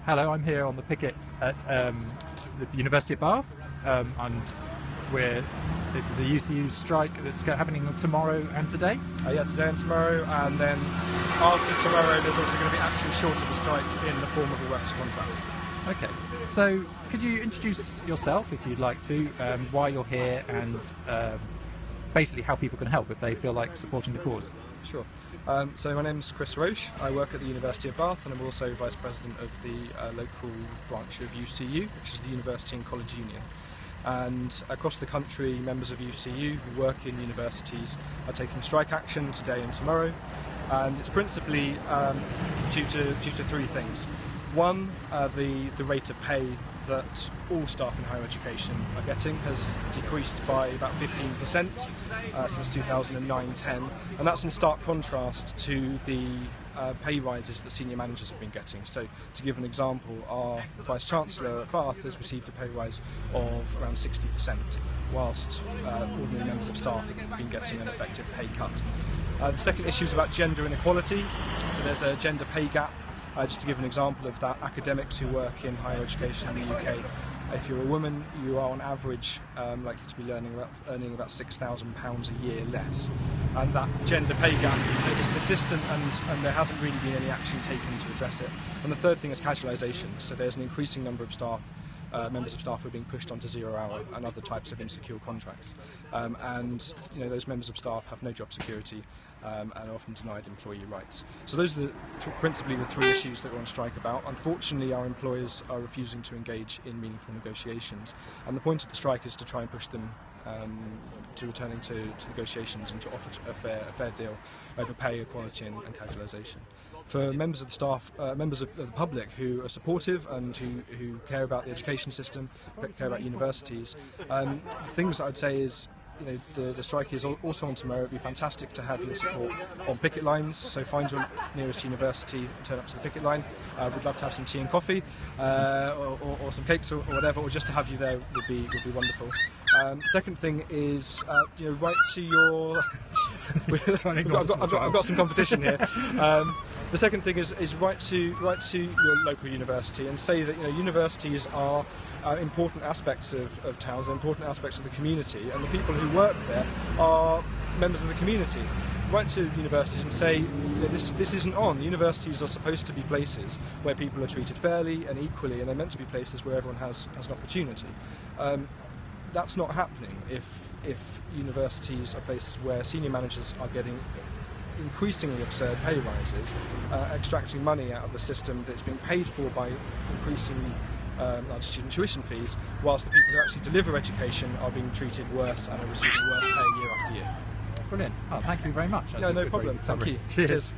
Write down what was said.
Hello, I'm here on the picket at the University of Bath, and this is a UCU strike that's happening tomorrow and today. Yeah, today and tomorrow, and then after tomorrow there's also going to be actually short of a strike in the form of a works contract. Okay, so could you introduce yourself, if you'd like to, why you're here, and basically how people can help if they feel like supporting the cause? Sure. So my name's Chris Roche. I work at the University of Bath, and I'm also Vice President of the local branch of UCU, which is the University and College Union. And across the country, members of UCU who work in universities are taking strike action today and tomorrow, and it's principally due to three things. One, the rate of pay that all staff in higher education are getting has decreased by about 15% since 2009-10, and that's in stark contrast to the pay rises that senior managers have been getting. So, to give an example, our Vice Chancellor at Bath has received a pay rise of around 60%, whilst ordinary members of staff have been getting an effective pay cut. The second issue is about gender inequality. So there's a gender pay gap. Just to give an example of that, academics who work in higher education in the UK, if you're a woman, you are on average likely to be earning about £6,000 a year less. And that gender pay gap is persistent, and there hasn't really been any action taken to address it. And the third thing is casualisation. So there's an increasing number of staff, members of staff who are being pushed onto 0 hour and other types of insecure contracts. And those members of staff have no job security and are often denied employee rights. So those are principally the three issues that we're on strike about. Unfortunately, our employers are refusing to engage in meaningful negotiations, and the point of the strike is to try and push them to returning to negotiations and to offer a fair deal over pay equality and casualisation. For members of the staff, members of the public who are supportive and who care about the education system, care about universities, things that I'd say is, the strike is also on tomorrow. It would be fantastic to have your support on picket lines, so find your nearest university, turn up to the picket line. We'd love to have some tea and coffee, or some cakes or whatever, or just to have you there would be wonderful. Second thing is, write to your... I've got some competition here. The second thing is write to your local university and say that universities are important aspects of towns, important aspects of the community, and the people who work there are members of the community. Write to universities and say this isn't on. Universities are supposed to be places where people are treated fairly and equally, and they're meant to be places where everyone has an opportunity. That's not happening if universities are places where senior managers are getting increasingly absurd pay rises, extracting money out of the system that's being paid for by increasingly large student tuition fees, whilst the people who actually deliver education are being treated worse and are receiving worse pay year after year. Brilliant. Oh, thank you very much. That's no problem. Thank you. Cheers.